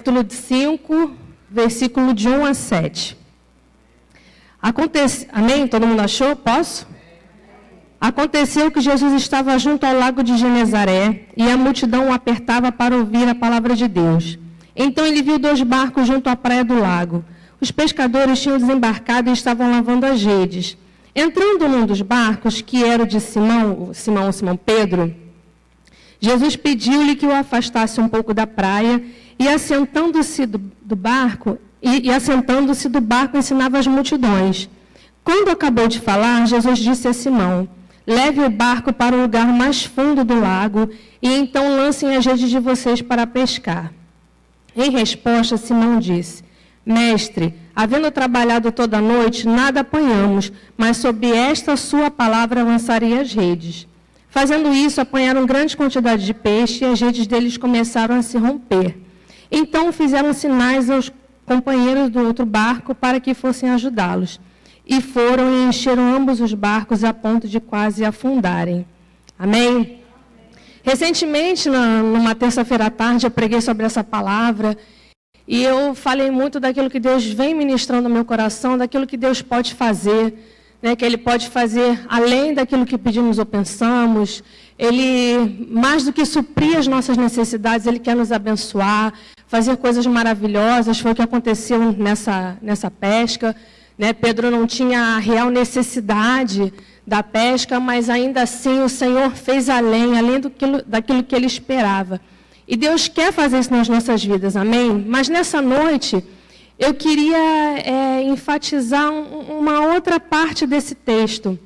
capítulo 5, versículo de 1 a 7. Amém? Todo mundo achou? Posso? Aconteceu que Jesus estava junto ao lago de Genezaré e a multidão o apertava para ouvir a palavra de Deus. Então ele viu 2 barcos junto à praia do lago. Os pescadores tinham desembarcado e estavam lavando as redes. Entrando num dos barcos, que era o de Simão Pedro, Jesus pediu-lhe que o afastasse um pouco da praia e assentando-se do barco, ensinava as multidões. Quando acabou de falar, Jesus disse a Simão: leve o barco para o lugar mais fundo do lago e então lancem as redes de vocês para pescar. Em resposta, Simão disse: Mestre, havendo trabalhado toda a noite, nada apanhamos, mas sob esta sua palavra lançarei as redes. Fazendo isso, apanharam grande quantidade de peixe e as redes deles começaram a se romper. Então fizeram sinais aos companheiros do outro barco para que fossem ajudá-los. E foram e encheram ambos os barcos a ponto de quase afundarem. Amém? Recentemente, numa terça-feira à tarde, eu preguei sobre essa palavra e eu falei muito daquilo que Deus vem ministrando no meu coração, daquilo que Deus pode fazer, né, que Ele pode fazer além daquilo que pedimos ou pensamos. Ele, mais do que suprir as nossas necessidades, Ele quer nos abençoar, fazer coisas maravilhosas. Foi o que aconteceu nessa pesca. Né? Pedro não tinha a real necessidade da pesca, mas ainda assim o Senhor fez além daquilo que Ele esperava. E Deus quer fazer isso nas nossas vidas, amém? Mas nessa noite, eu queria enfatizar uma outra parte desse texto.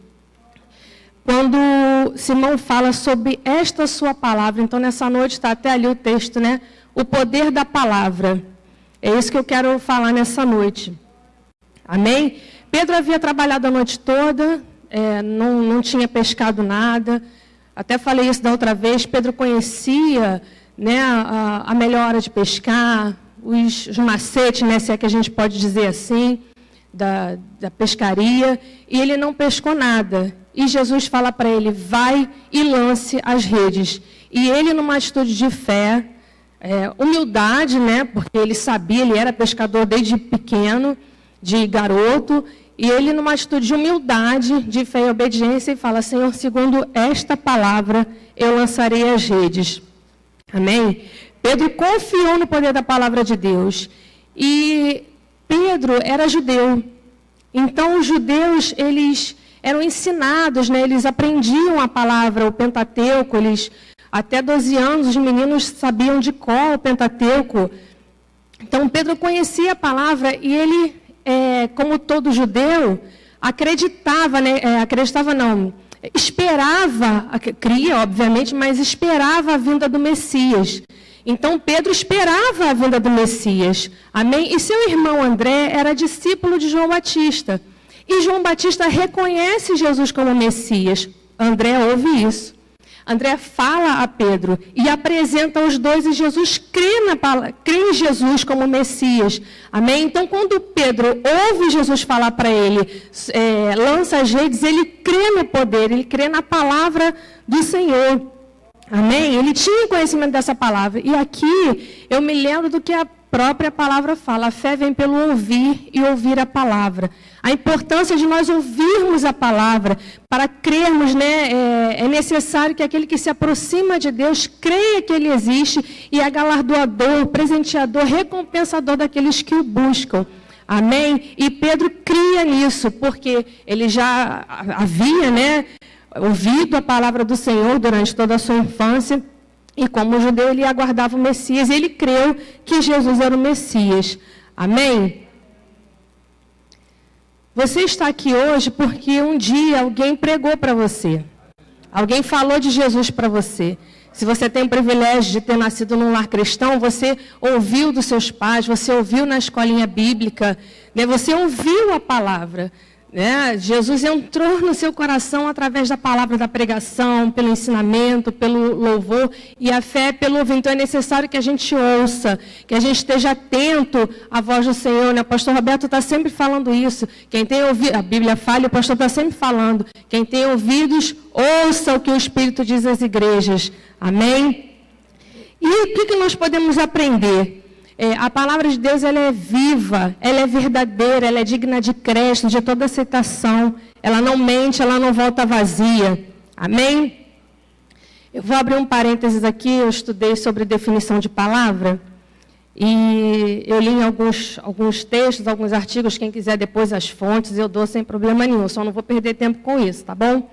Quando Simão fala sobre esta sua palavra, então nessa noite está até ali o texto, né? O poder da palavra. É isso que eu quero falar nessa noite. Amém? Pedro havia trabalhado a noite toda, não tinha pescado nada. Até falei isso da outra vez. Pedro conhecia, né, a melhor hora de pescar, os macetes, né, se é que a gente pode dizer assim, da pescaria, e ele não pescou nada. E Jesus fala para ele: vai e lance as redes. E ele, numa atitude de fé, humildade, né, porque ele sabia, ele era pescador desde pequeno, de garoto, e ele, numa atitude de humildade, de fé e obediência, fala: Senhor, segundo esta palavra, eu lançarei as redes. Amém? Pedro confiou no poder da palavra de Deus. E Pedro era judeu. Então, os judeus, eles eram ensinados, né? Eles aprendiam a palavra, o Pentateuco. Até 12 anos, os meninos sabiam de cor o Pentateuco. Então, Pedro conhecia a palavra e ele, como todo judeu, acreditava, né? Esperava, cria, obviamente, mas esperava a vinda do Messias. Então, Pedro esperava a vinda do Messias. Amém? E seu irmão André era discípulo de João Batista. E João Batista reconhece Jesus como Messias. André ouve isso. André fala a Pedro e apresenta os dois, e Jesus crê em Jesus como Messias. Amém? Então, quando Pedro ouve Jesus falar para ele, lança as redes, ele crê no poder, ele crê na palavra do Senhor. Amém? Ele tinha conhecimento dessa palavra. E aqui eu me lembro do que a própria palavra fala: a fé vem pelo ouvir e ouvir a palavra. A importância de nós ouvirmos a palavra para crermos, né? É necessário que aquele que se aproxima de Deus creia que Ele existe e é galardoador, presenteador, recompensador daqueles que o buscam. Amém? E Pedro cria nisso, porque ele já havia, né, ouvido a palavra do Senhor durante toda a sua infância. E como judeu, ele aguardava o Messias. E ele creu que Jesus era o Messias. Amém? Você está aqui hoje porque um dia alguém pregou para você. Alguém falou de Jesus para você. Se você tem o privilégio de ter nascido num lar cristão, você ouviu dos seus pais, você ouviu na escolinha bíblica, né? Você ouviu a palavra. Jesus entrou no seu coração através da palavra da pregação, pelo ensinamento, pelo louvor, e a fé pelo ouvir. Então é necessário que a gente ouça, que a gente esteja atento à voz do Senhor. O pastor Roberto está sempre falando isso. Quem tem ouvido, a Bíblia fala, o pastor está sempre falando: quem tem ouvidos, ouça o que o Espírito diz às igrejas. Amém? E o que nós podemos aprender? A palavra de Deus, ela é viva, ela é verdadeira, ela é digna de crédito, de toda aceitação. Ela não mente, ela não volta vazia. Amém? Eu vou abrir um parênteses aqui, eu estudei sobre definição de palavra. E eu li em alguns textos, alguns artigos, quem quiser depois as fontes, eu dou sem problema nenhum, só não vou perder tempo com isso, tá bom?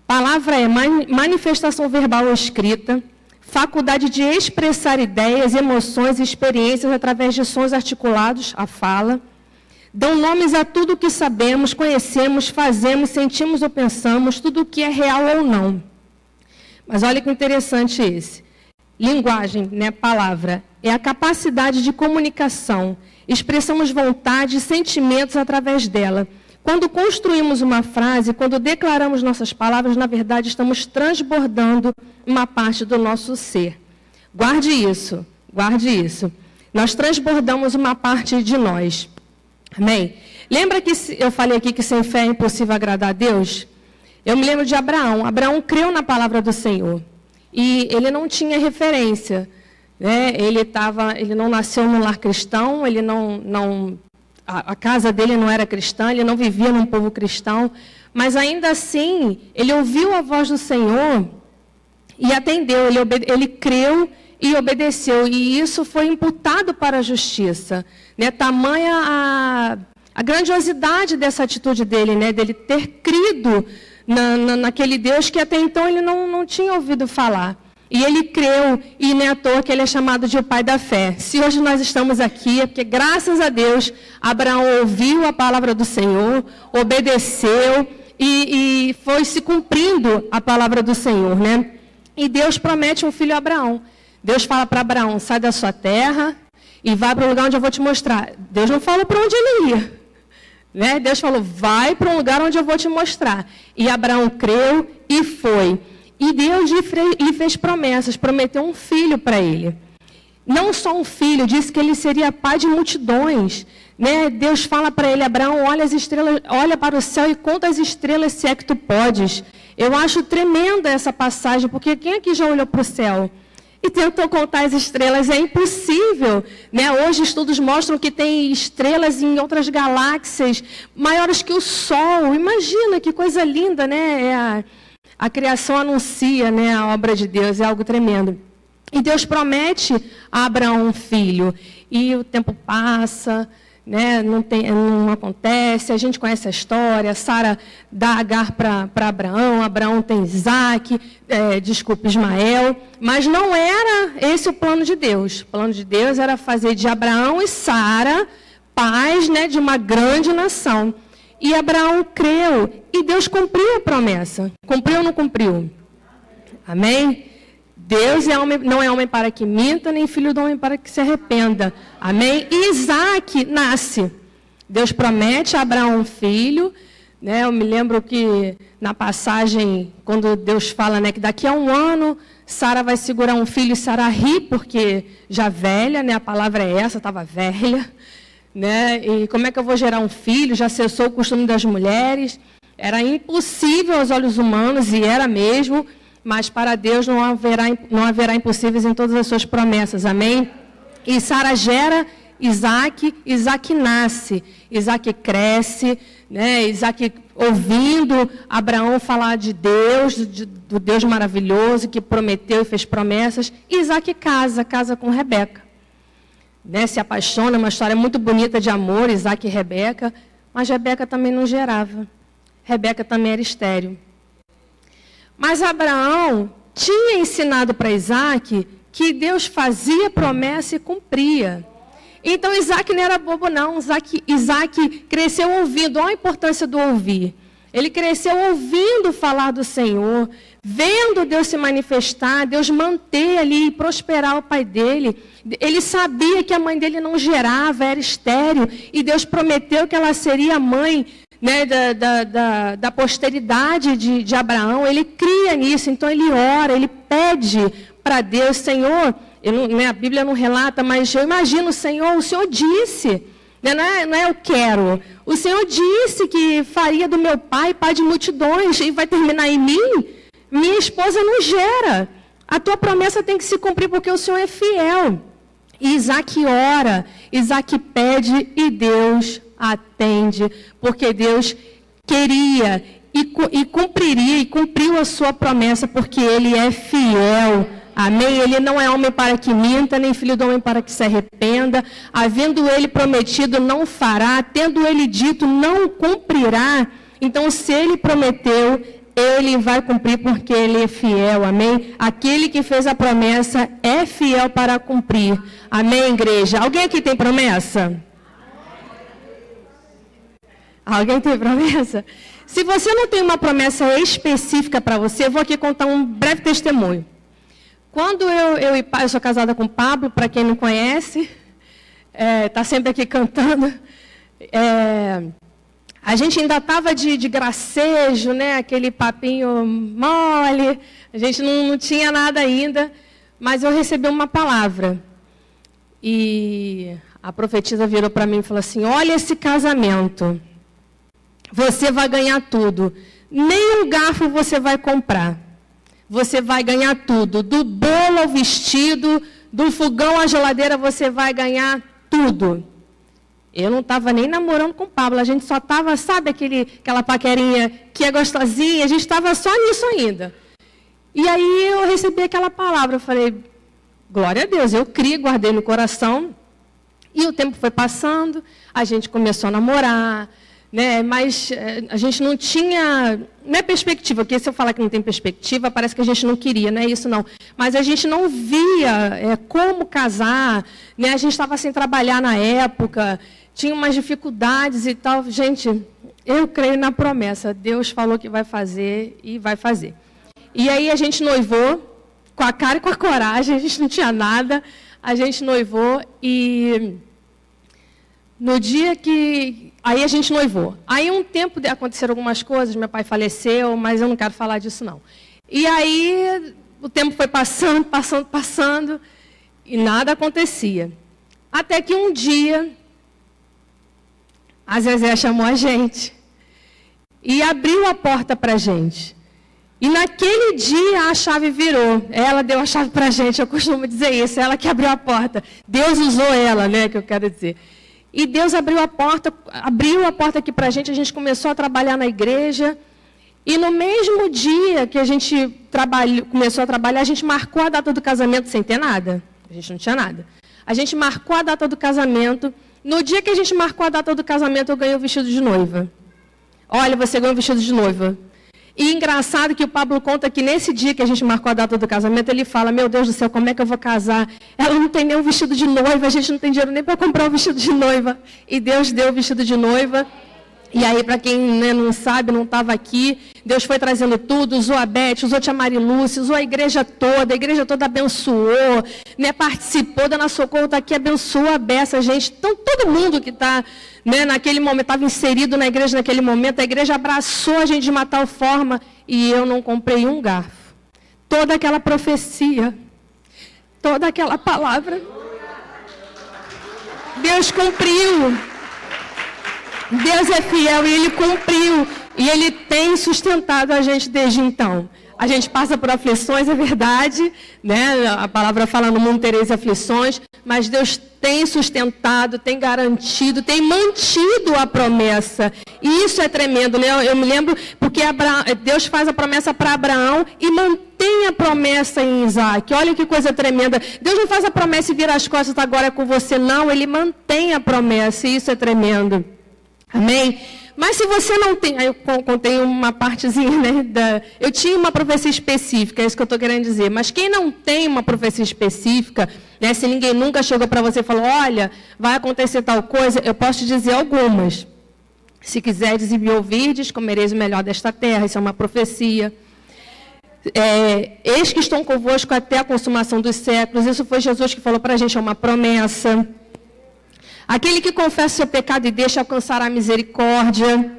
Palavra é manifestação verbal ou escrita, faculdade de expressar ideias, emoções e experiências através de sons articulados, a fala. Dão nomes a tudo o que sabemos, conhecemos, fazemos, sentimos ou pensamos, tudo o que é real ou não. Mas olha que interessante esse. Linguagem, né, palavra, é a capacidade de comunicação. Expressamos vontade e sentimentos através dela. Quando construímos uma frase, quando declaramos nossas palavras, na verdade, estamos transbordando uma parte do nosso ser. Guarde isso, guarde isso. Nós transbordamos uma parte de nós. Amém? Lembra que eu falei aqui que sem fé é impossível agradar a Deus? Eu me lembro de Abraão. Abraão creu na palavra do Senhor. E ele não tinha referência. Né? Ele não nasceu num lar cristão, a casa dele não era cristã, ele não vivia num povo cristão, mas ainda assim, ele ouviu a voz do Senhor e atendeu, ele creu e obedeceu, e isso foi imputado para a justiça. Né? Tamanha a grandiosidade dessa atitude dele, né? Dele ter crido naquele Deus que até então ele não tinha ouvido falar. E ele creu, e não é à toa que ele é chamado de o pai da fé. Se hoje nós estamos aqui, é porque, graças a Deus, Abraão ouviu a palavra do Senhor, obedeceu, e foi se cumprindo a palavra do Senhor, né? E Deus promete um filho a Abraão. Deus fala para Abraão, sai da sua terra e vai para o lugar onde eu vou te mostrar. Deus não falou para onde ele ia. Né? Deus falou, vai para um lugar onde eu vou te mostrar. E Abraão creu e foi. E Deus lhe fez promessas, prometeu um filho para ele. Não só um filho, disse que ele seria pai de multidões. Né? Deus fala para ele, Abraão, olha as estrelas, olha para o céu e conta as estrelas se é que tu podes. Eu acho tremenda essa passagem, porque quem aqui já olhou para o céu e tentou contar as estrelas? É impossível. Né? Hoje estudos mostram que tem estrelas em outras galáxias maiores que o Sol. Imagina que coisa linda, né? A criação anuncia, né, a obra de Deus, é algo tremendo. E Deus promete a Abraão um filho. E o tempo passa, né, não acontece, a gente conhece a história, Sara dá Agar para Abraão, Abraão tem Isaac, Ismael, mas não era esse o plano de Deus. O plano de Deus era fazer de Abraão e Sara pais, né, de uma grande nação. E Abraão creu, e Deus cumpriu a promessa. Cumpriu ou não cumpriu? Amém? Deus não é homem para que minta, nem filho do homem para que se arrependa. Amém? E Isaac nasce. Deus promete a Abraão um filho. Né? Eu me lembro que na passagem, quando Deus fala, né, que daqui a 1 ano, Sara vai segurar um filho e Sara ri, porque já velha, né? A palavra é essa, estava velha. Né? E como é que eu vou gerar um filho? Já cessou o costume das mulheres. Era impossível aos olhos humanos, e era mesmo, mas para Deus não haverá impossíveis em todas as suas promessas. Amém? E Sara gera Isaac, Isaac nasce, Isaac cresce, né? Isaac ouvindo Abraão falar de Deus, do Deus maravilhoso que prometeu e fez promessas. Isaac casa com Rebeca. Né, se apaixona, uma história muito bonita de amor, Isaac e Rebeca, mas Rebeca também não gerava. Rebeca também era estéril. Mas Abraão tinha ensinado para Isaac que Deus fazia promessa e cumpria. Então Isaac não era bobo não, Isaac cresceu ouvindo, olha a importância do ouvir. Ele cresceu ouvindo falar do Senhor, vendo Deus se manifestar, Deus manter ali e prosperar o pai dele. Ele sabia que a mãe dele não gerava, era estéril, e Deus prometeu que ela seria a mãe, né, da posteridade de Abraão. Ele cria nisso, então ele ora, ele pede para Deus, Senhor, a Bíblia não relata, mas eu imagino, Senhor, o Senhor disse, não é eu quero, o Senhor disse que faria do meu pai de multidões, e vai terminar em mim? Minha esposa não gera. A tua promessa tem que se cumprir, porque o Senhor é fiel. E Isaac ora, Isaac pede e Deus atende, porque Deus queria e cumpriria e cumpriu a sua promessa, porque Ele é fiel. Amém? Ele não é homem para que minta, nem filho do homem para que se arrependa. Havendo Ele prometido, não fará. Tendo Ele dito, não cumprirá. Então, se Ele prometeu, Ele vai cumprir, porque Ele é fiel. Amém? Aquele que fez a promessa é fiel para cumprir. Amém, igreja? Alguém aqui tem promessa? Alguém tem promessa? Se você não tem uma promessa específica para você, eu vou aqui contar um breve testemunho. Quando eu sou casada com o Pablo, para quem não conhece, está sempre aqui cantando, a gente ainda estava de gracejo, né? Aquele papinho mole, a gente não tinha nada ainda, mas eu recebi uma palavra. E a profetisa virou para mim e falou assim: olha esse casamento, você vai ganhar tudo, nem um garfo você vai comprar. Você vai ganhar tudo, do bolo ao vestido, do fogão à geladeira, você vai ganhar tudo. Eu não estava nem namorando com o Pablo, a gente só estava, sabe, aquela paquerinha que é gostosinha, a gente estava só nisso ainda. E aí eu recebi aquela palavra, eu falei, glória a Deus, eu criei, guardei no coração, e o tempo foi passando, a gente começou a namorar, né? Mas a gente não tinha, não é perspectiva, porque se eu falar que não tem perspectiva, parece que a gente não queria, não é isso não. Mas a gente não via como casar, né? A gente estava sem trabalhar na época, tinha umas dificuldades e tal. Gente, eu creio na promessa, Deus falou que vai fazer e vai fazer. E aí a gente noivou, com a cara e com a coragem, a gente não tinha nada, a gente noivou e no dia que... Aí a gente noivou. Aí um tempo aconteceram algumas coisas, meu pai faleceu, mas eu não quero falar disso não. E aí o tempo foi passando, e nada acontecia. Até que um dia, a Zezé chamou a gente e abriu a porta para a gente. E naquele dia a chave virou. Ela deu a chave para a gente, eu costumo dizer isso, ela que abriu a porta. Deus usou ela, né, que eu quero dizer. E Deus abriu a porta aqui para a gente começou a trabalhar na igreja. E no mesmo dia que a gente começou a trabalhar, a gente marcou a data do casamento sem ter nada. A gente não tinha nada. A gente marcou a data do casamento. No dia que a gente marcou a data do casamento, eu ganhei o vestido de noiva. Olha, você ganhou o vestido de noiva. E engraçado que o Pablo conta que nesse dia que a gente marcou a data do casamento, ele fala, meu Deus do céu, como é que eu vou casar? Ela não tem nem um vestido de noiva, a gente não tem dinheiro nem para comprar um vestido de noiva. E Deus deu o vestido de noiva. E aí, para quem não sabe, não estava aqui, Deus foi trazendo tudo, usou a Beth, usou a tia Marilúcia, usou a igreja toda abençoou, né, participou, Dona Socorro está aqui, abençoou a beça, gente. Então, todo mundo que está, né, naquele momento, estava inserido na igreja naquele momento, a igreja abraçou a gente de uma tal forma, e eu não comprei um garfo. Toda aquela profecia, toda aquela palavra, Deus cumpriu. Deus é fiel e Ele cumpriu. E Ele tem sustentado a gente desde então. A gente passa por aflições, é verdade, né? A palavra fala, no mundo tereis aflições, mas Deus tem sustentado, tem garantido, tem mantido a promessa. E isso é tremendo, né? Eu me lembro, porque Deus faz a promessa para Abraão e mantém a promessa em Isaac. Olha que coisa tremenda. Deus não faz a promessa e vira as costas, agora é com você, não. Ele mantém a promessa e isso é tremendo. Amém? Mas se você não tem... Aí eu contei uma partezinha, né? Eu tinha uma profecia específica, é isso que eu estou querendo dizer. Mas quem não tem uma profecia específica, né, se ninguém nunca chegou para você e falou, olha, vai acontecer tal coisa, eu posso te dizer algumas. Se quiserdes e me ouvirdes, comereis o melhor desta terra. Isso é uma profecia. Eis que estão convosco até a consumação dos séculos. Isso foi Jesus que falou para a gente, é uma promessa. Aquele que confessa o seu pecado e deixa alcançar a misericórdia.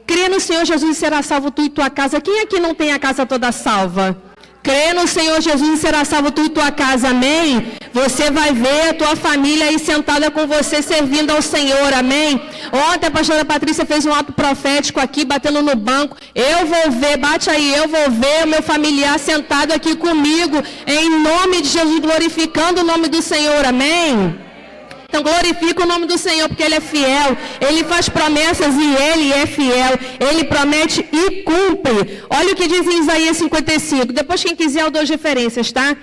Crê no Senhor Jesus e será salvo tu e tua casa. Quem aqui não tem a casa toda salva? Crê no Senhor Jesus e será salvo tu e tua casa, amém? Você vai ver a tua família aí sentada com você, servindo ao Senhor, amém? Ontem a pastora Patrícia fez um ato profético aqui, batendo no banco. Eu vou ver, bate aí, eu vou ver o meu familiar sentado aqui comigo, em nome de Jesus, glorificando o nome do Senhor, amém? Então glorifica o nome do Senhor, porque Ele é fiel, Ele faz promessas e Ele é fiel, Ele promete e cumpre. Olha o que diz em Isaías 55, depois quem quiser eu dou as referências, tá?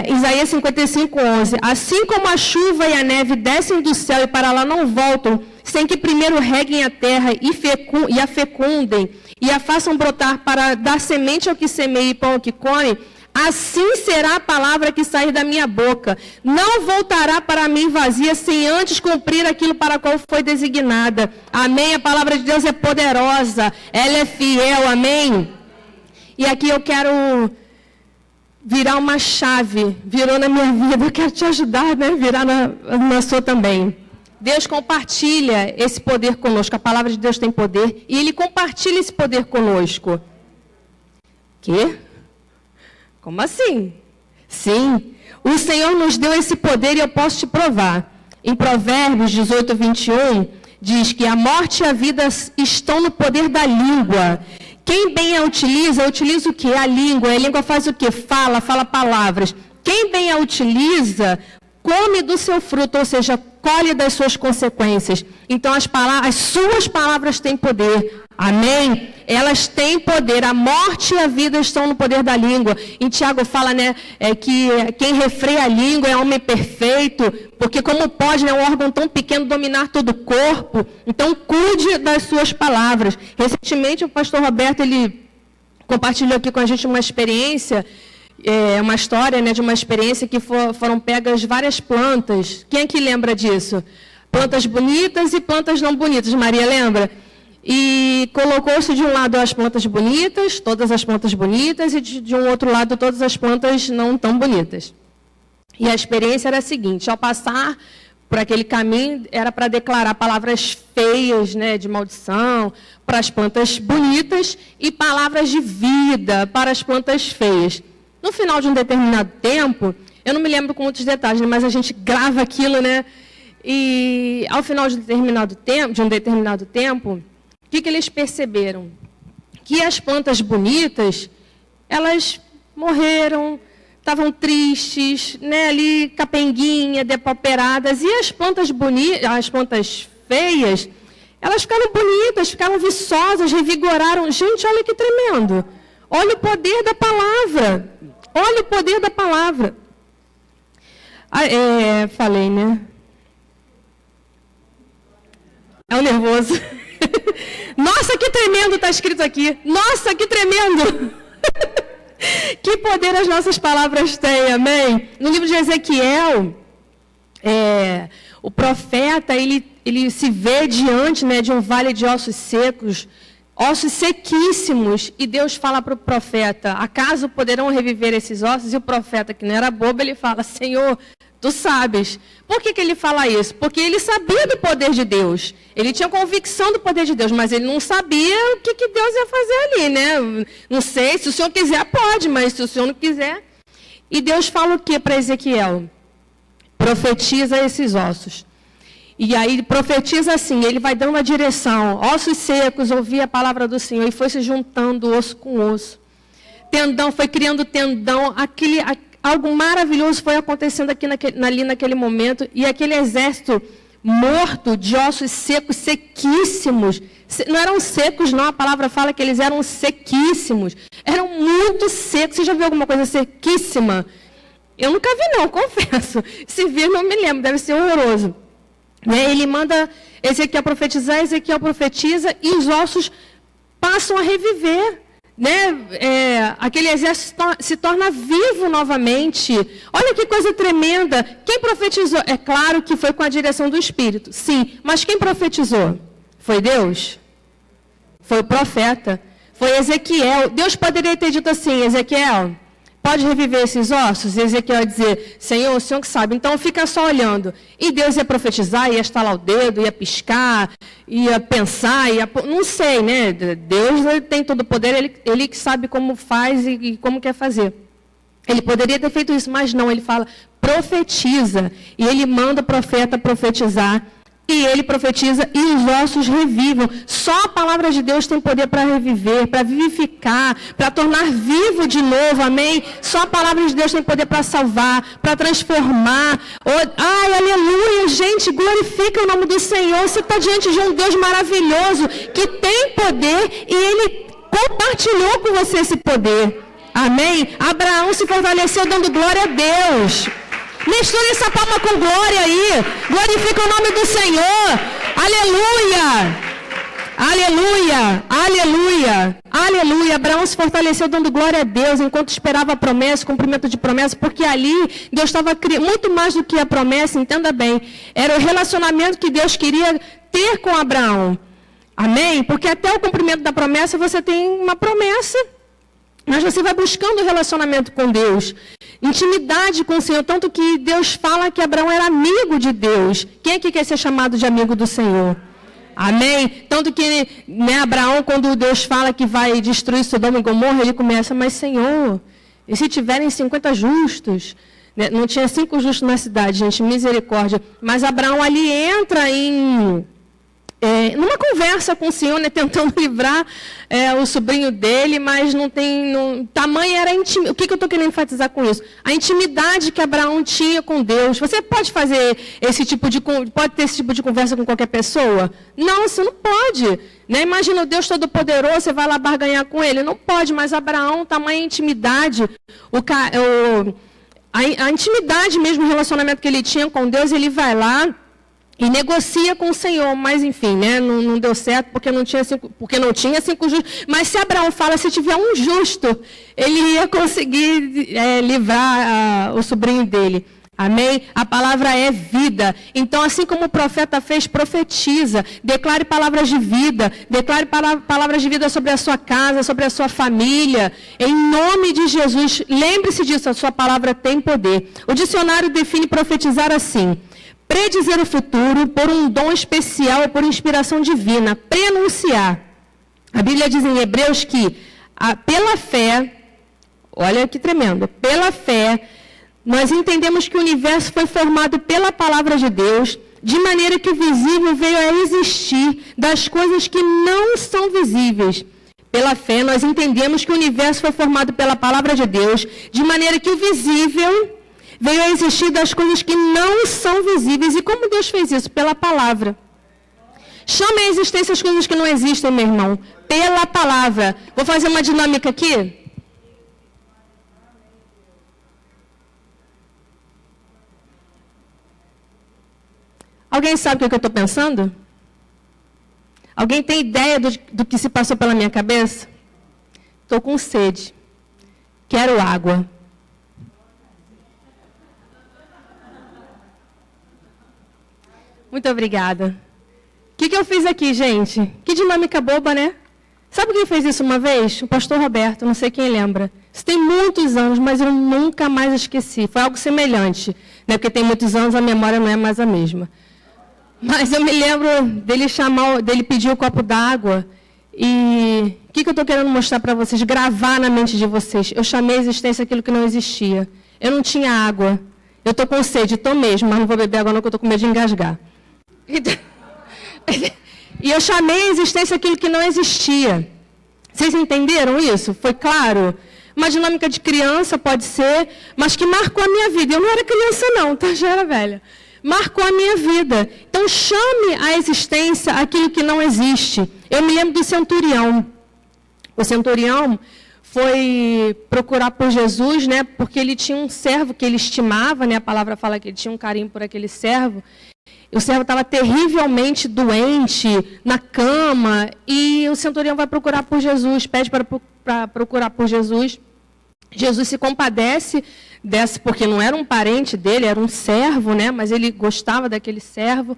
Isaías 55, 11. Assim como a chuva e a neve descem do céu e para lá não voltam, sem que primeiro reguem a terra e a fecundem, e a façam brotar para dar semente ao que semeia e pão ao que come, assim será a palavra que sair da minha boca. Não voltará para mim vazia, sem antes cumprir aquilo para o qual foi designada. Amém? A palavra de Deus é poderosa. Ela é fiel. Amém? E aqui eu quero virar uma chave. Virou na minha vida. Eu quero te ajudar, né? Virar na sua também. Deus compartilha esse poder conosco. A palavra de Deus tem poder. E Ele compartilha esse poder conosco. Quê? Como assim? Sim, o Senhor nos deu esse poder e eu posso te provar. Em Provérbios 18, 21, diz que a morte e a vida estão no poder da língua. Quem bem a utiliza o quê? A língua. A língua faz o quê? Fala palavras. Quem bem a utiliza, come do seu fruto, ou seja, colhe das suas consequências. Então, as suas palavras têm poder. Amém? Elas têm poder. A morte e a vida estão no poder da língua. Em Tiago fala, né, que quem refreia a língua é homem perfeito, porque como pode, né, um órgão tão pequeno dominar todo o corpo? Então, cuide das suas palavras. Recentemente, o pastor Roberto, ele compartilhou aqui com a gente uma experiência, uma história, né, de uma experiência que foram pegas várias plantas. Quem é que lembra disso? Plantas bonitas e plantas não bonitas. Maria lembra? E colocou-se de um lado as plantas bonitas, todas as plantas bonitas, e de um outro lado todas as plantas não tão bonitas. E a experiência era a seguinte: ao passar por aquele caminho, era para declarar palavras feias, né, de maldição, para as plantas bonitas, e palavras de vida para as plantas feias. No final de um determinado tempo, eu não me lembro com muitos detalhes, mas a gente grava aquilo, né? E ao final de um determinado tempo, o que eles perceberam? Que as plantas bonitas, elas morreram, estavam tristes, né, ali capenguinha, depauperadas, e as plantas feias, elas ficaram bonitas, ficaram viçosas, revigoraram. Gente, olha que tremendo. Olha o poder da palavra. Olha o poder da palavra. Falei, né? É o nervoso. Nossa, que tremendo está escrito aqui. Nossa, que tremendo. Que poder as nossas palavras têm, amém? No livro de Ezequiel, o profeta, ele se vê diante, né, de um vale de ossos secos, ossos sequíssimos, e Deus fala para o profeta: acaso poderão reviver esses ossos? E o profeta, que não era bobo, ele fala: Senhor, tu sabes. Por que ele fala isso? Porque ele sabia do poder de Deus. Ele tinha convicção do poder de Deus, mas ele não sabia o que Deus ia fazer ali, né? Não sei, se o Senhor quiser, pode, mas se o Senhor não quiser. E Deus fala o que para Ezequiel? Profetiza esses ossos. E aí profetiza assim, ele vai dando a direção. Ossos secos, ouvia a palavra do Senhor, e foi se juntando osso com osso. Tendão, foi criando tendão, algo maravilhoso foi acontecendo ali naquele momento, e aquele exército morto de ossos secos, sequíssimos. Não eram secos, não, a palavra fala que eles eram sequíssimos. Eram muito secos. Você já viu alguma coisa sequíssima? Eu nunca vi, não, confesso. Se vir, não me lembro, deve ser horroroso. Ele manda Ezequiel profetizar, Ezequiel profetiza, e os ossos passam a reviver. Aquele exército se torna vivo novamente. Olha que coisa tremenda. Quem profetizou? É claro que foi com a direção do Espírito, sim. Mas quem profetizou? Foi Deus? Foi o profeta? Foi Ezequiel? Deus poderia ter dito assim: Ezequiel, pode reviver esses ossos? E Ezequiel ia dizer, Senhor, o Senhor que sabe. Então fica só olhando. E Deus ia profetizar, ia estalar o dedo, ia piscar, ia pensar, não sei, né? Deus tem todo o poder, ele que sabe como faz e como quer fazer. Ele poderia ter feito isso, mas não, ele fala, profetiza. E ele manda o profeta profetizar. E ele profetiza e os ossos revivem. Só a palavra de Deus tem poder para reviver, para vivificar, para tornar vivo de novo, amém? Só a palavra de Deus tem poder para salvar, para transformar. Ai, aleluia, gente, glorifica o nome do Senhor. Você está diante de um Deus maravilhoso, que tem poder e Ele compartilhou com você esse poder. Amém? Abraão se fortaleceu dando glória a Deus. Misture essa palma com glória aí. Glorifica o nome do Senhor. Aleluia. Aleluia. Aleluia. Aleluia. Abraão se fortaleceu dando glória a Deus enquanto esperava a promessa, cumprimento de promessa, porque ali Deus estava criando muito mais do que a promessa, entenda bem. Era o relacionamento que Deus queria ter com Abraão. Amém? Porque até o cumprimento da promessa você tem uma promessa. Mas você vai buscando relacionamento com Deus, intimidade com o Senhor, tanto que Deus fala que Abraão era amigo de Deus. Quem é que quer ser chamado de amigo do Senhor? Amém? Tanto que Abraão, quando Deus fala que vai destruir Sodoma e Gomorra, ele começa, mas Senhor, e se tiverem 50 justos? Não tinha 5 justos na cidade, gente, misericórdia. Mas Abraão ali entra numa conversa com o Senhor, tentando livrar o sobrinho dele, mas não tem... tamanho era intimidade. O que eu estou querendo enfatizar com isso? A intimidade que Abraão tinha com Deus. Você pode fazer pode ter esse tipo de conversa com qualquer pessoa? Não, você não pode. Né? Imagina o Deus Todo-Poderoso, você vai lá barganhar com ele. Não pode, mas Abraão, tamanha intimidade, a intimidade mesmo, o relacionamento que ele tinha com Deus, ele vai lá e negocia com o Senhor, mas enfim, né, não deu certo porque não tinha 5 justos. Mas se Abraão fala, se tiver um justo, ele ia conseguir livrar o sobrinho dele. Amém? A palavra é vida. Então, assim como o profeta fez, profetiza. Declare palavras de vida. Declare palavras de vida sobre a sua casa, sobre a sua família. Em nome de Jesus, lembre-se disso, a sua palavra tem poder. O dicionário define profetizar assim: predizer o futuro por um dom especial ou por inspiração divina. Prenunciar. A Bíblia diz em Hebreus que, pela fé, olha que tremendo, pela fé, nós entendemos que o universo foi formado pela palavra de Deus, de maneira que o visível veio a existir das coisas que não são visíveis. Pela fé, nós entendemos que o universo foi formado pela palavra de Deus, de maneira que o visível veio a existir das coisas que não são visíveis. E como Deus fez isso? Pela palavra. Chame a existência as coisas que não existem, meu irmão. Pela palavra. Vou fazer uma dinâmica aqui. Alguém sabe o que eu estou pensando? Alguém tem ideia do que se passou pela minha cabeça? Estou com sede. Quero água. Muito obrigada. O que eu fiz aqui, gente? Que dinâmica boba, né? Sabe quem fez isso uma vez? O pastor Roberto, não sei quem lembra. Isso tem muitos anos, mas eu nunca mais esqueci. Foi algo semelhante, né? Porque tem muitos anos, a memória não é mais a mesma. Mas eu me lembro dele pedir o copo d'água. E o que eu estou querendo mostrar para vocês? Gravar na mente de vocês. Eu chamei a existência aquilo que não existia. Eu não tinha água. Eu estou com sede, estou mesmo, mas não vou beber água não, que eu estou com medo de engasgar. E eu chamei a existência aquilo que não existia. Vocês entenderam isso? Foi claro? Uma dinâmica de criança pode ser, mas que marcou a minha vida. Eu não era criança não, tá? Já era velha. Marcou a minha vida. Então chame a existência aquilo que não existe. Eu me lembro do centurião. O centurião foi procurar por Jesus, né? Porque ele tinha um servo que ele estimava, né? A palavra fala que ele tinha um carinho por aquele servo. O servo estava terrivelmente doente, na cama, e o centurião vai procurar por Jesus, pede para procurar por Jesus. Jesus se compadece dessa, porque não era um parente dele, era um servo, né? Mas ele gostava daquele servo.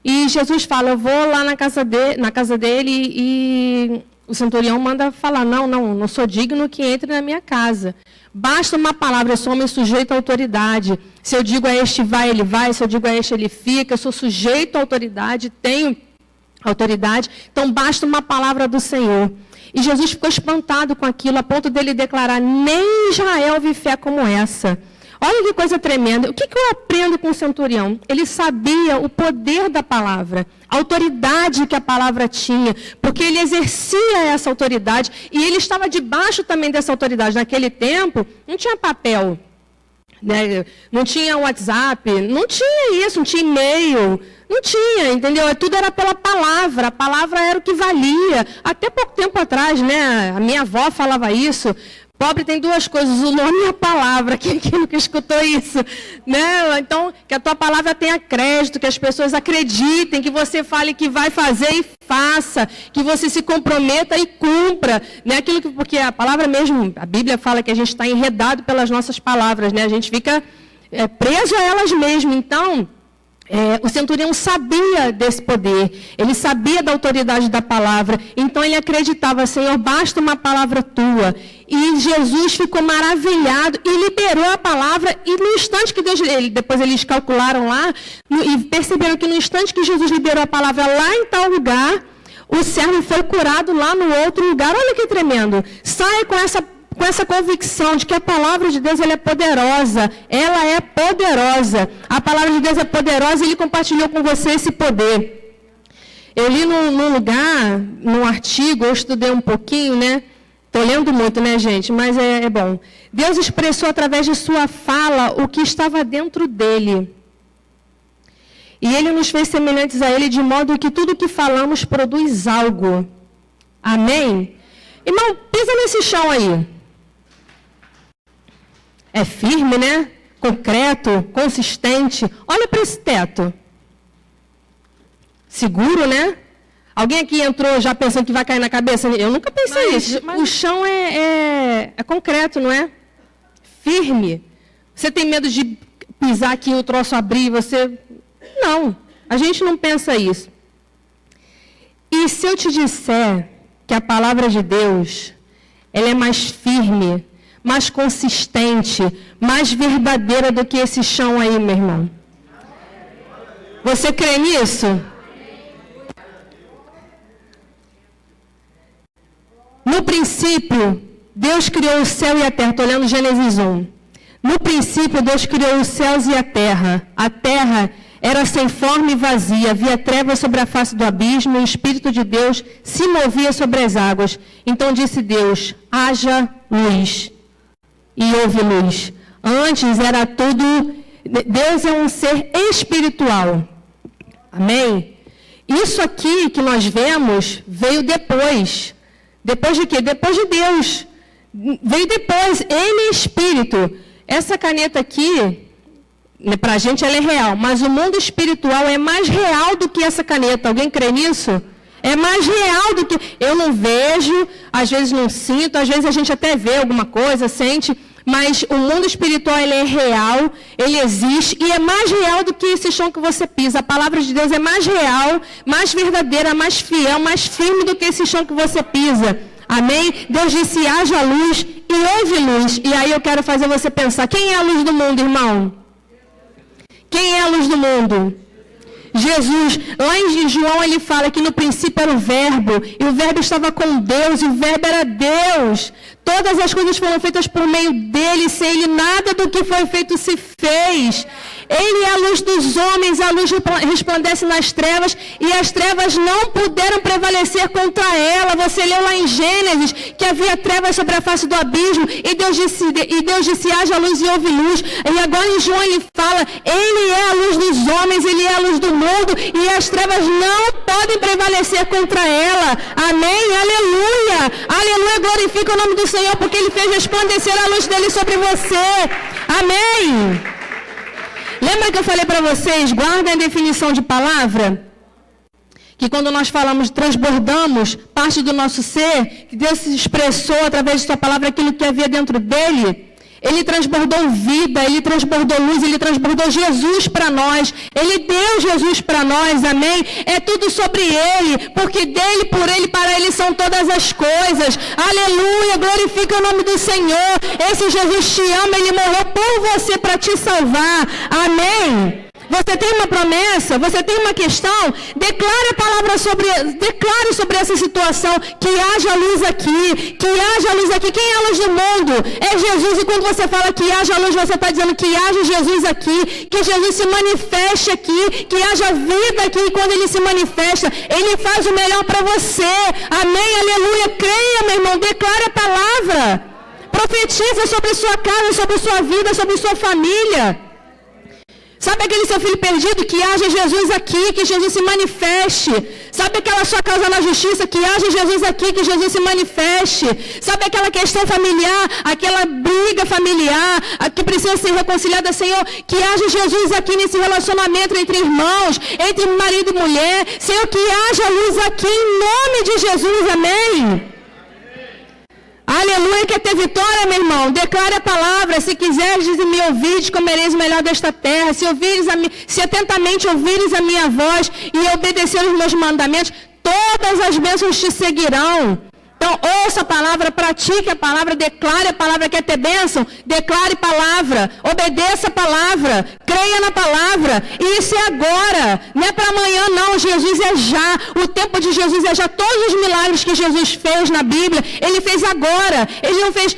E Jesus fala, eu vou lá na casa dele e o centurião manda falar, não sou digno que entre na minha casa. Basta uma palavra, eu sou homem sujeito à autoridade. Se eu digo a este vai, ele vai. Se eu digo a este, ele fica. Eu sou sujeito à autoridade, tenho autoridade. Então, basta uma palavra do Senhor. E Jesus ficou espantado com aquilo, a ponto dele declarar, nem Israel vive fé como essa. Olha que coisa tremenda. O que eu aprendo com o centurião? Ele sabia o poder da palavra, a autoridade que a palavra tinha, porque ele exercia essa autoridade e ele estava debaixo também dessa autoridade. Naquele tempo, não tinha papel, né? Não tinha WhatsApp, não tinha isso, não tinha e-mail, não tinha, entendeu? Tudo era pela palavra, a palavra era o que valia. Até pouco tempo atrás, né? A minha avó falava isso. Pobre tem duas coisas, o nome e a palavra. Quem nunca escutou isso? Né? Então, que a tua palavra tenha crédito, que as pessoas acreditem, que você fale que vai fazer e faça, que você se comprometa e cumpra. Né? Aquilo que, porque a palavra mesmo, a Bíblia fala que a gente está enredado pelas nossas palavras, né? A gente fica preso a elas mesmo. Então, o centurião sabia desse poder, ele sabia da autoridade da palavra, então ele acreditava, Senhor, basta uma palavra tua. E Jesus ficou maravilhado e liberou a palavra, e no instante que Deus, depois eles calcularam lá, e perceberam que no instante que Jesus liberou a palavra lá em tal lugar, o servo foi curado lá no outro lugar. Olha que tremendo. Saia com essa convicção de que a palavra de Deus ela é poderosa. Ela é poderosa. A palavra de Deus é poderosa e Ele compartilhou com você esse poder. Eu li num lugar, num artigo, eu estudei um pouquinho, né? Estou lendo muito, né, gente? Mas é bom. Deus expressou através de sua fala o que estava dentro dele. E Ele nos fez semelhantes a Ele de modo que tudo que falamos produz algo. Amém? Irmão, pisa nesse chão aí. É firme, né? Concreto, consistente. Olha para esse teto. Seguro, né? Alguém aqui entrou já pensando que vai cair na cabeça? Eu nunca pensei isso. O chão é concreto, não é? Firme. Você tem medo de pisar aqui e o troço abrir? Não. A gente não pensa isso. E se eu te disser que a palavra de Deus, ela é mais firme, mais consistente, mais verdadeira do que esse chão aí, meu irmão? Você crê nisso? No princípio, Deus criou o céu e a terra. Estou olhando Gênesis 1. No princípio, Deus criou os céus e a terra. A terra era sem forma e vazia, havia trevas sobre a face do abismo, e o Espírito de Deus se movia sobre as águas. Então disse Deus, haja luz. E houve luz. Antes era tudo... Deus é um ser espiritual. Amém? Isso aqui que nós vemos veio depois. Depois de quê? Depois de Deus. Veio depois. Ele é espírito. Essa caneta aqui, para a gente ela é real, mas o mundo espiritual é mais real do que essa caneta. Alguém crê nisso? É mais real do que... Eu não vejo, às vezes não sinto, às vezes a gente até vê alguma coisa, sente, mas o mundo espiritual ele é real, ele existe e é mais real do que esse chão que você pisa. A palavra de Deus é mais real, mais verdadeira, mais fiel, mais firme do que esse chão que você pisa. Amém? Deus disse, haja luz e houve luz. E aí eu quero fazer você pensar, quem é a luz do mundo, irmão? Quem é a luz do mundo? Jesus. Lá em João ele fala que no princípio era o verbo, e o verbo estava com Deus, e o verbo era Deus. Todas as coisas foram feitas por meio dele, sem ele nada do que foi feito se fez. Ele é a luz dos homens, a luz resplandece nas trevas, e as trevas não puderam prevalecer contra ela. Você leu lá em Gênesis que havia trevas sobre a face do abismo, e Deus disse, haja luz e houve luz. E agora em João ele fala, ele é a luz dos homens, ele é a luz do mundo, e as trevas não podem prevalecer contra ela. Amém? Aleluia! Aleluia! Glorifica o nome do Senhor, porque Ele fez resplandecer a luz dele sobre você. Amém? Lembra que eu falei para vocês, guardem a definição de palavra? Que quando nós falamos, transbordamos parte do nosso ser, que Deus se expressou através de sua palavra aquilo que havia dentro dele. Ele transbordou vida, Ele transbordou luz, Ele transbordou Jesus para nós. Ele deu Jesus para nós, amém? É tudo sobre Ele, porque dEle, por Ele, para Ele são todas as coisas. Aleluia, glorifica o nome do Senhor. Esse Jesus te ama, Ele morreu por você para te salvar, amém? Você tem uma promessa, você tem uma questão, declare sobre essa situação, que haja luz aqui, que haja luz aqui. Quem é a luz do mundo? É Jesus, e quando você fala que haja luz, você está dizendo que haja Jesus aqui, que Jesus se manifeste aqui, que haja vida aqui, e quando Ele se manifesta, Ele faz o melhor para você, amém, aleluia, creia, meu irmão, declare a palavra, profetiza sobre sua casa, sobre sua vida, sobre sua família. Sabe aquele seu filho perdido? Que haja Jesus aqui, que Jesus se manifeste. Sabe aquela sua causa na justiça? Que haja Jesus aqui, que Jesus se manifeste. Sabe aquela questão familiar, aquela briga familiar, que precisa ser reconciliada, Senhor? Que haja Jesus aqui nesse relacionamento entre irmãos, entre marido e mulher. Senhor, que haja luz aqui em nome de Jesus, amém? Aleluia, quer ter vitória, meu irmão? Declare a palavra. Se quiseres me ouvires, comereis o melhor desta terra. Se atentamente ouvires a minha voz e obedecer os meus mandamentos, todas as bênçãos te seguirão. Então, ouça a palavra, pratique a palavra, declare a palavra. Quer ter bênção? Declare palavra, obedeça a palavra, creia na palavra. E isso é agora, não é para amanhã não, Jesus é já. O tempo de Jesus é já. Todos os milagres que Jesus fez na Bíblia, Ele fez agora. Ele não fez,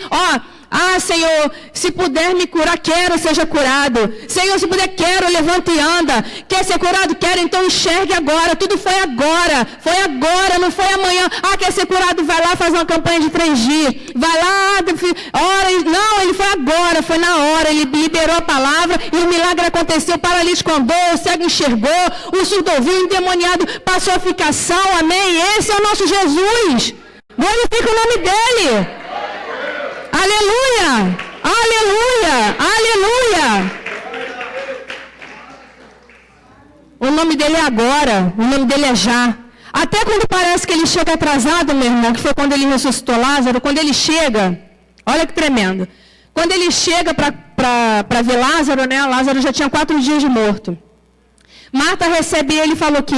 Senhor, se puder me curar, quero, seja curado. Senhor, se puder, quero, levanta e anda. Quer ser curado? Quero, então enxergue agora. Tudo foi agora, não foi amanhã. Quer ser curado? Vai lá, faz uma campanha de 3 dias. Vai lá, ora. Não, ele foi agora, foi na hora. Ele liberou a palavra e o milagre aconteceu. O paralítico andou, o cego enxergou, o surdo ouviu, o endemoniado passou a ficação. Amém? Esse é o nosso Jesus. Glorifica o nome dEle. Aleluia, aleluia, aleluia. O nome dEle é agora, o nome dEle é já. Até quando parece que Ele chega atrasado, meu irmão, que foi quando Ele ressuscitou Lázaro, quando Ele chega, olha que tremendo. Quando Ele chega para ver Lázaro, né? Lázaro já tinha 4 dias de morto. Marta recebe ele e falou que,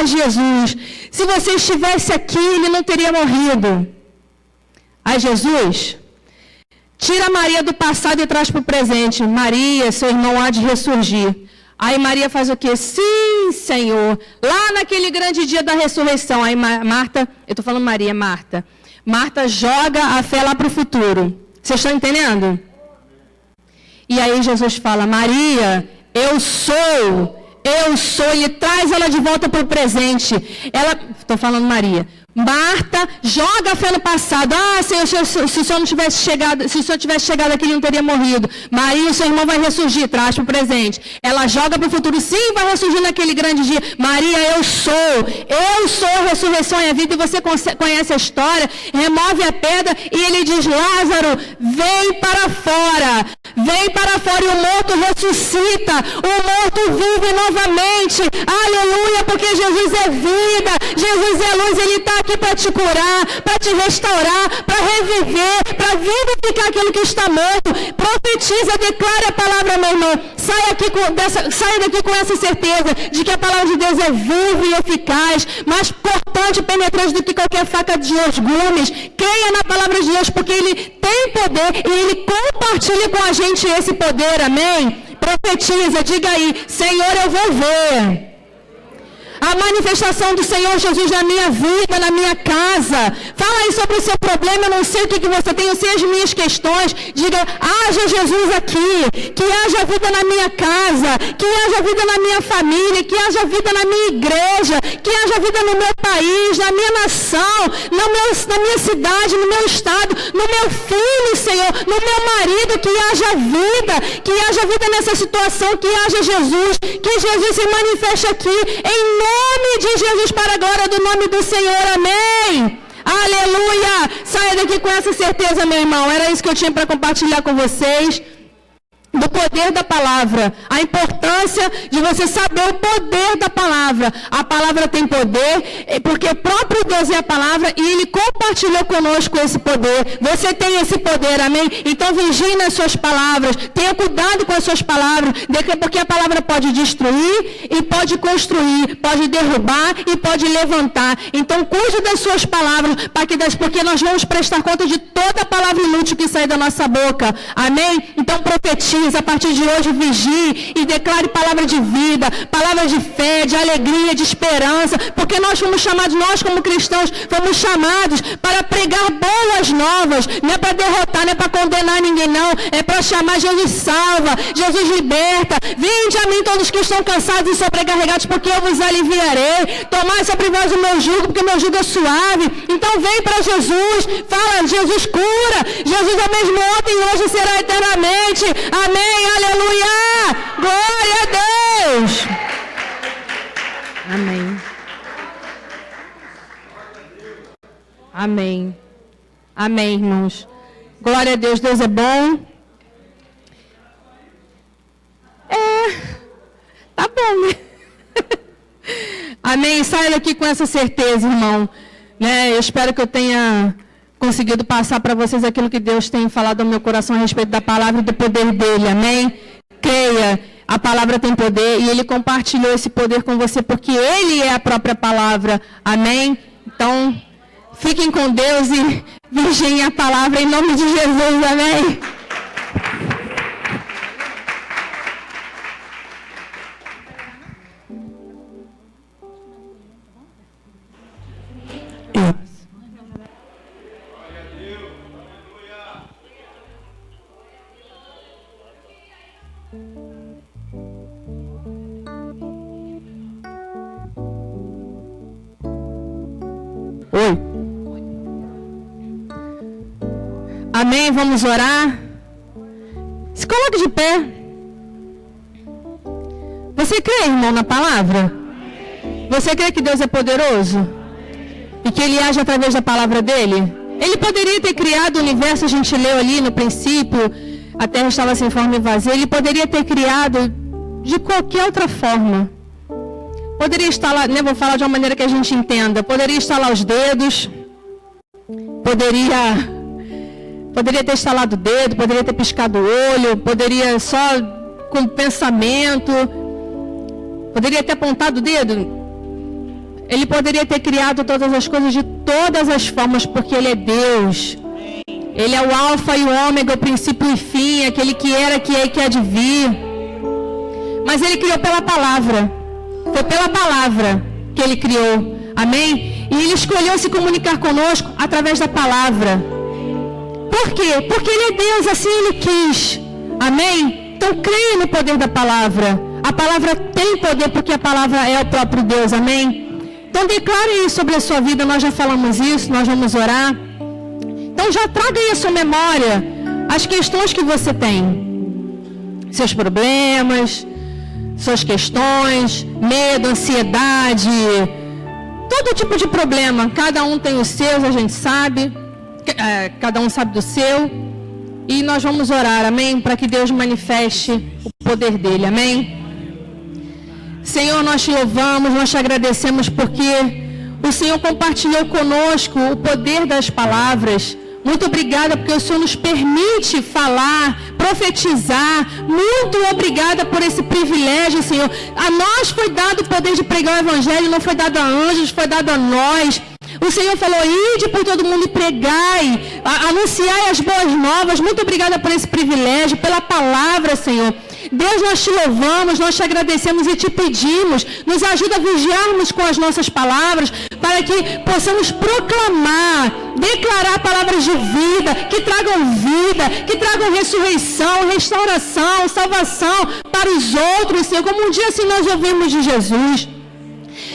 Jesus, se você estivesse aqui, ele não teria morrido. Jesus... Tira Maria do passado e traz para o presente. Maria, seu irmão há de ressurgir. Aí Maria faz o quê? Sim, Senhor. Lá naquele grande dia da ressurreição. Aí Marta, eu estou falando Maria, Marta. Marta joga a fé lá para o futuro. Vocês estão entendendo? E aí Jesus fala, Maria, eu sou. Ele traz ela de volta para o presente. Estou falando Maria. Marta joga a fé no passado. Senhor, se o Senhor tivesse chegado aqui, ele não teria morrido. Maria, o seu irmão vai ressurgir, traz para o presente. Ela joga para o futuro, sim, vai ressurgir naquele grande dia. Maria, eu sou a ressurreição e a vida. E você conhece a história, remove a pedra e ele diz, Lázaro, vem para fora. Vem para fora e o morto ressuscita. O morto vive novamente. Aleluia, porque Jesus é vida. Jesus é luz, Ele está aqui para te curar, para te restaurar, para reviver, para vivificar aquilo que está morto. Profetiza, declare a palavra, meu irmão. Saia daqui com essa certeza de que a palavra de Deus é viva e eficaz, mais cortante e penetrante do que qualquer faca de 2 gumes. Creia na palavra de Deus, porque Ele tem poder e Ele compartilha com a gente esse poder, amém? Profetiza, diga aí, Senhor, eu vou ver a manifestação do Senhor Jesus na minha vida, na minha casa. Fala aí sobre o seu problema, eu não sei o que você tem, eu sei as minhas questões. Diga, haja Jesus aqui, que haja vida na minha casa, que haja vida na minha família, que haja vida na minha igreja, que haja vida no meu país, na minha nação, na minha cidade, no meu estado, no meu filho, Senhor, no meu marido, que haja vida nessa situação, que haja Jesus, que Jesus se manifeste aqui, em nome de Jesus, para a glória do nome do Senhor, amém? Aleluia! Saia daqui com essa certeza, meu irmão. Era isso que eu tinha para compartilhar com vocês. Do poder da palavra, a importância de você saber o poder da palavra. A palavra tem poder, porque o próprio Deus é a palavra e Ele compartilhou conosco esse poder. Você tem esse poder, amém? Então vigie nas suas palavras, tenha cuidado com as suas palavras, porque a palavra pode destruir e pode construir, pode derrubar e pode levantar. Então cuide das suas palavras, porque nós vamos prestar conta de toda a palavra inútil que sai da nossa boca, amém? Então profetize, a partir de hoje vigie e declare palavra de vida, palavra de fé, de alegria, de esperança, porque nós fomos chamados, nós como cristãos, fomos chamados para pregar boas novas, não é para derrotar, não é para condenar ninguém não, é para chamar Jesus salva, Jesus liberta. Vinde a mim todos que estão cansados e sobrecarregados, porque eu vos aliviarei. Tomai sobre vós o meu jugo, porque o meu jugo é suave. Então vem para Jesus, fala, Jesus cura, Jesus é o mesmo ontem e hoje será eternamente. Amém, aleluia, glória a Deus. Amém. Amém. Amém, irmãos. Glória a Deus, Deus é bom. Tá bom, né? Amém. Saia daqui com essa certeza, irmão. Né? Eu espero que eu tenha conseguido passar para vocês aquilo que Deus tem falado ao meu coração a respeito da palavra e do poder dele. Amém? Creia, a palavra tem poder e ele compartilhou esse poder com você porque ele é a própria palavra. Amém? Então, fiquem com Deus e vigiem a palavra em nome de Jesus. Amém? Oi. Amém, vamos orar. Se coloque de pé. Você crê, irmão, na palavra? Você crê que Deus é poderoso? E que Ele age através da palavra dEle? Ele poderia ter criado o universo, a gente leu ali no princípio, a terra estava sem forma e vazia. Ele poderia ter criado de qualquer outra forma. Poderia instalar, né, vou falar de uma maneira que a gente entenda. Poderia instalar os dedos. Poderia ter instalado o dedo, poderia ter piscado o olho, poderia só com pensamento, poderia ter apontado o dedo. Ele poderia ter criado todas as coisas de todas as formas, porque Ele é Deus. Ele é o alfa e o ômega, o princípio e fim, aquele que era, que é e que há de vir. Mas Ele criou pela palavra. Foi pela palavra que Ele criou. Amém? E Ele escolheu se comunicar conosco através da palavra. Por quê? Porque Ele é Deus, assim Ele quis. Amém? Então creia no poder da palavra. A palavra tem poder porque a palavra é o próprio Deus. Amém? Então declare isso sobre a sua vida. Nós já falamos isso, nós vamos orar. Então já traga aí a sua memória as questões que você tem. Seus problemas, suas questões, medo, ansiedade, todo tipo de problema. Cada um tem os seus, a gente sabe. Cada um sabe do seu. E nós vamos orar, amém? Para que Deus manifeste o poder dele, amém? Senhor, nós te louvamos, nós te agradecemos porque o Senhor compartilhou conosco o poder das palavras. Muito obrigada porque o Senhor nos permite falar, profetizar. Muito obrigada por esse privilégio, Senhor. A nós foi dado o poder de pregar o Evangelho, não foi dado a anjos, foi dado a nós. O Senhor falou, ide por todo mundo e pregai, anunciai as boas novas. Muito obrigada por esse privilégio, pela palavra, Senhor. Deus, nós te louvamos, nós te agradecemos e te pedimos, nos ajuda a vigiarmos com as nossas palavras, para que possamos proclamar, declarar palavras de vida, que tragam ressurreição, restauração, salvação para os outros, Senhor, como um dia assim nós ouvimos de Jesus.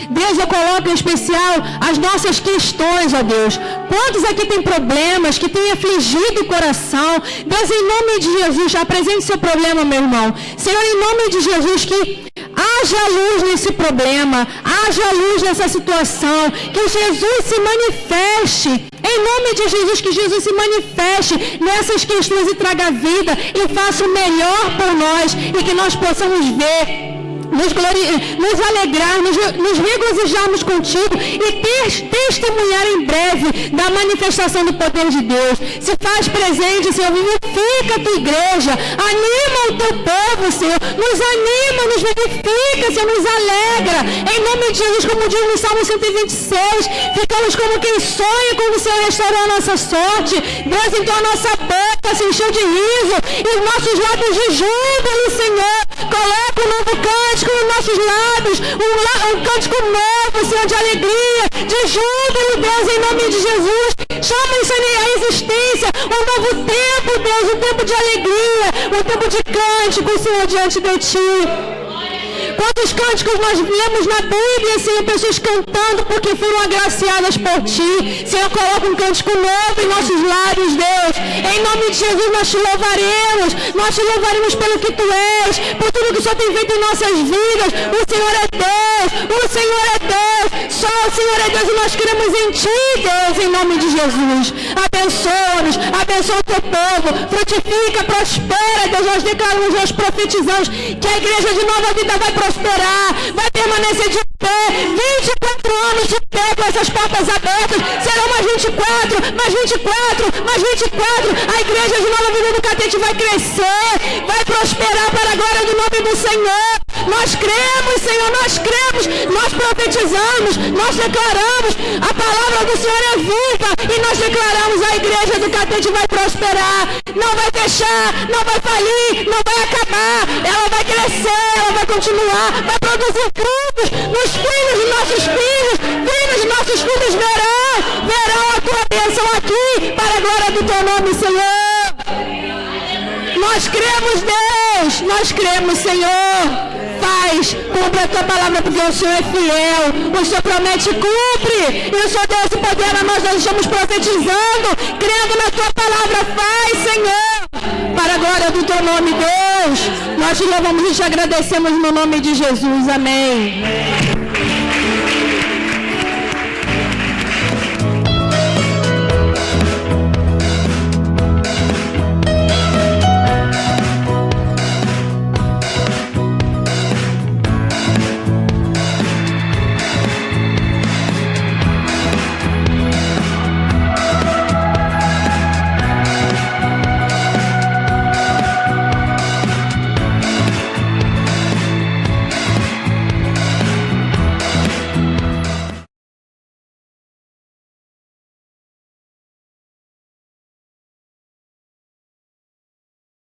Deus, eu coloco em especial as nossas questões, ó Deus. Quantos aqui têm problemas, que têm afligido o coração? Deus, em nome de Jesus, apresente seu problema, meu irmão. Senhor, em nome de Jesus, que haja luz nesse problema, haja luz nessa situação, que Jesus se manifeste, em nome de Jesus, que Jesus se manifeste nessas questões e traga vida e faça o melhor por nós e que nós possamos ver, nos alegrar, nos regozijarmos contigo e testemunhar em breve da manifestação do poder de Deus. Se faz presente, Senhor, vivifica a tua igreja, anima o teu povo, Senhor, nos anima, nos vivifica, Senhor, nos alegra, em nome de Jesus, como diz no Salmo 126, ficamos como quem sonha quando o Senhor restaurou a nossa sorte. Deus, então a nossa boca se encheu de riso e os nossos lábios de júbilo, Senhor, coloca um novo cântico nos nossos lábios, um cântico novo, Senhor, de alegria, de júbilo, Deus, em nome de Jesus. Chama isso à existência, um novo tempo, Deus, um tempo de alegria, um tempo de cântico, Senhor, diante de Ti. Quantos cânticos nós lemos na Bíblia, Senhor, pessoas cantando porque foram agraciadas por Ti. Senhor, coloca um cântico novo em nossos lábios, Deus. Em nome de Jesus nós Te louvaremos pelo que Tu és, por tudo que o Senhor tem feito em nossas vidas. O Senhor é Deus, o Senhor é Deus, só o Senhor é Deus e nós queremos em Ti, Deus, em nome de Jesus. Abençoa-nos, abençoa o Teu povo, frutifica, prospera, Deus, nós declaramos, nós profetizamos que a igreja de Nova Vida vai prosperar, vai permanecer de pé, 24 anos de pé com essas portas abertas, serão mais 24, mais 24, mais 24, a igreja de Nova Vida do Catete vai crescer, vai prosperar para a glória do nome do Senhor. Nós cremos, Senhor, nós cremos, nós profetizamos, nós declaramos, a palavra do Senhor é viva e nós declaramos, a igreja do Catete vai prosperar, não vai fechar, não vai falir, não vai acabar, ela vai crescer, ela vai continuar, vai produzir frutos nos filhos de nossos filhos verão a tua bênção aqui, para a glória do teu nome, Senhor. Nós cremos, Deus, nós cremos, Senhor. Cumpre a tua palavra, porque o Senhor é fiel, o Senhor promete e cumpre, e o Senhor deu esse poder a nós estamos profetizando, crendo na tua palavra. Faz, Senhor, para a glória do teu nome, Deus. Nós te louvamos e te agradecemos no nome de Jesus, amém.